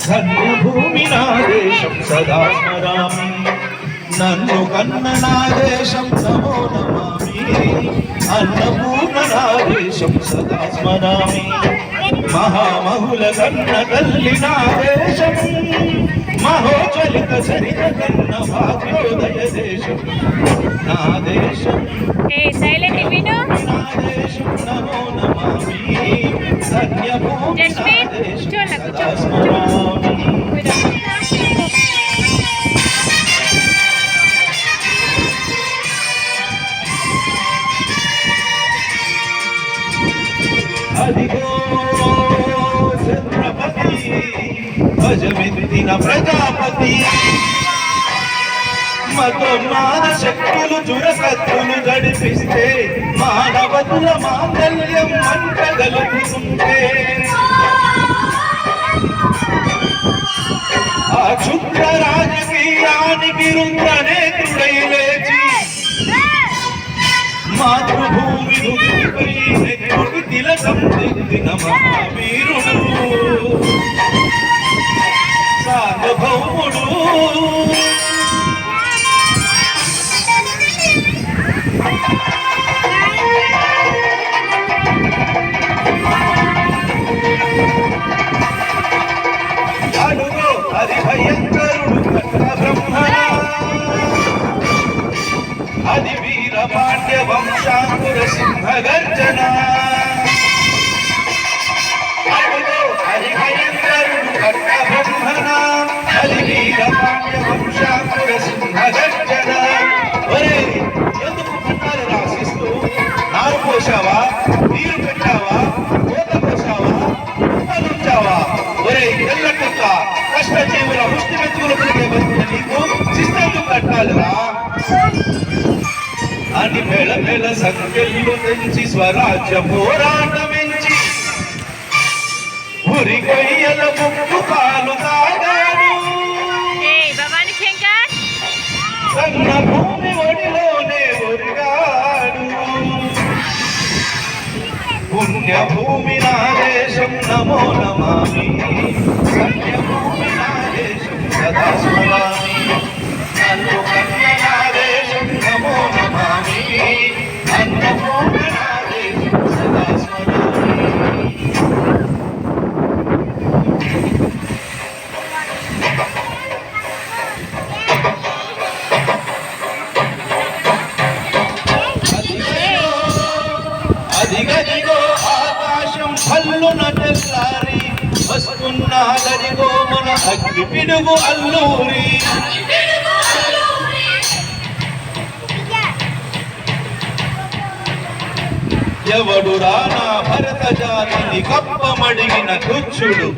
ధన్యభూమి నా దేశం సదా స్మరామి నన్ను కన్న నా దేశం నమో నమామి అన్నపూర్ణ నా దేశం సదా స్మరామి మహామహుల కన్న తల్లి నా దేశం మహోజ్వలిత సరిత కన్న భాగ్యోదయ దేశం నా దేశం నా దేశం నమో నమామి ధన్యభూమి నా దేశం సదా స్మరామి అదిగో చంద్రపతి భజమెత్తిన ప్రజాపతి మతోన్మాద శక్తులు చురకత్తులు గడిపిస్తే మానవతుల మాంగళ్యం మంటగలుగుతుంటే ఆ క్షుద్ర రాజకీయానికి రుద్రనేత్రుడై లేచి మాతృభూమి భూమిపై నెత్తుడి తిలకం దిద్దిన మహావీరుడు సార్వభౌముడు అడుగో హరిభయంకరుడు కట్ట బ్రహ్మణ అది వీరపాండ్య వంశాంకుర సింహ గర్జన అడుగో హరిభయంకరుడు కట్ట బ్రహ్మణ అది వీరపాండ్య వంశాంకుర సింహ గర్జన ఒరే ఎందుకు పట్టాలు రాసిస్తూ నారు పోసావా నీరు పెట్టావా కోత పోసావా ఉంచావా ఒరే తెల్ల కుక్క కష్టజీవుల ముష్టి మెచ్చుకులు కలిగే బతుకుల నీకు శిస్తు కట్టాలిరా అని మెళ మెళ సంఖ్యలు తెంచి స్వరాజ్య పోరాటమించి ఉరి కొయ్యల ముక్కు పాలు తాగాడు సన్న భూమి ఒడిలోనే ఒరిగాడు పుణ్యభూమి నా దేశం నమో నమామి పుణ్యభూమి నా దేశం సదా స్మరామి నన్ను కన్న నా దేశం నమో నమామి అన్నపూర్ణ నా దేశం సదా స్మరామి అదిగదిగో ఆకాశం హల్లున తెల్లారి వస్తున్నాడదిగో మన అగ్ని పిడుగు అల్లూరి ఎవడు రానా భరత జాతిని కప్పమడిగిన తుచ్చుడు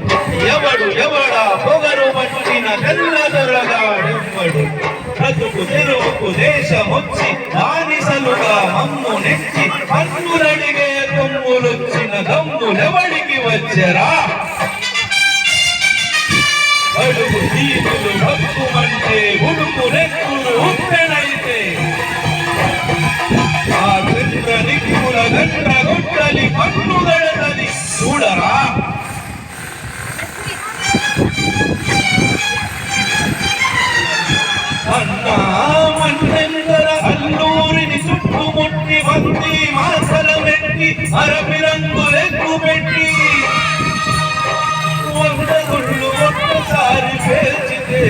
ఎవడు ఎవడా పొగరు పట్టిన తెల్లదొరగాడెవ్వడు బ్రతుకు తెరువుకు దేశమొచ్చి బానిసలుగా మమ్ము నెచ్చి పన్నులడిగే కొమ్ములొచ్చిన దమ్ములెవడికి వచ్చరా అడుగు తీరులు భక్కుమంటే ఉడుకు నెక్కులు ఉప్పెనైతే ఆ చంద్ర నిక్కుల గంట గొట్టలి పన్ను గడతది చూడరా అన్నా మన్నెందర అల్లూరిని చుట్టుముట్టి వంది మాసల పెట్టి అరపిరంగులెక్కు పెట్టి వంద గుళ్ళు ఒక్కసారి పేర్చితే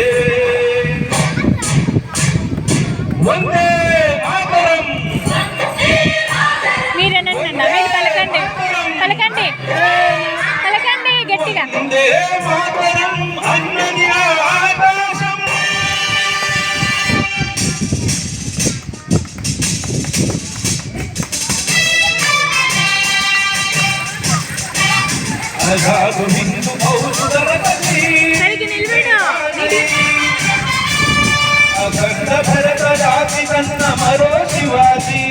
వందే మాతరం పలకండి గట్టిగా వందే మాతరం అన్నది ఆకాశం అజాదు హిందూ బౌద్ధరపతి అఖండ భరత జాతి కన్న మరో శివాజీ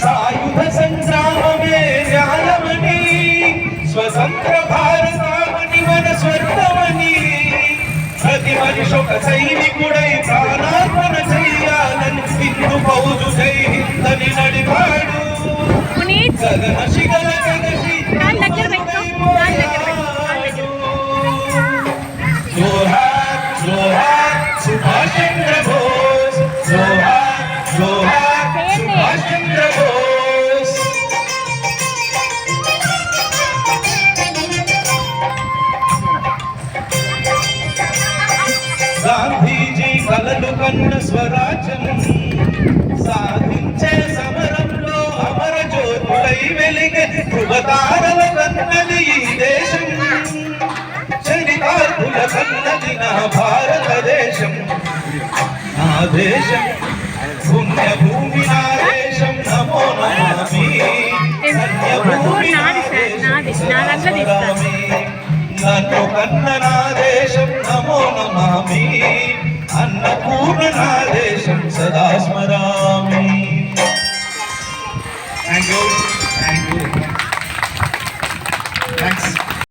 సాయుధ సంగ్రామమే న్యాయమని స్వతంత్ర భారతామని మన స్వర్గమని ప్రతి మనిషి ఒక సైనికుడై ప్రాణార్పణ చెయ్యాలని హిందూ ఫౌజు జై హిందని నడిపాడు గగన శిఖర గగసి కన్న స్వరాజ్యం సాధించే సమరంలో అమర జ్యోతులై వెలిగే ధృవతారల కన్నది ఈ దేశం చరితార్థుల కన్నది నా భారతదేశం నా దేశం పుణ్యభూమి నా దేశం నమో నమామి ధన్యభూమి నా దేశం సదా స్మరామి నన్ను కన్న నా దేశం నమో నమామి అన్నపూర్ణ నా దేశం సదా స్మరామి. Thank you.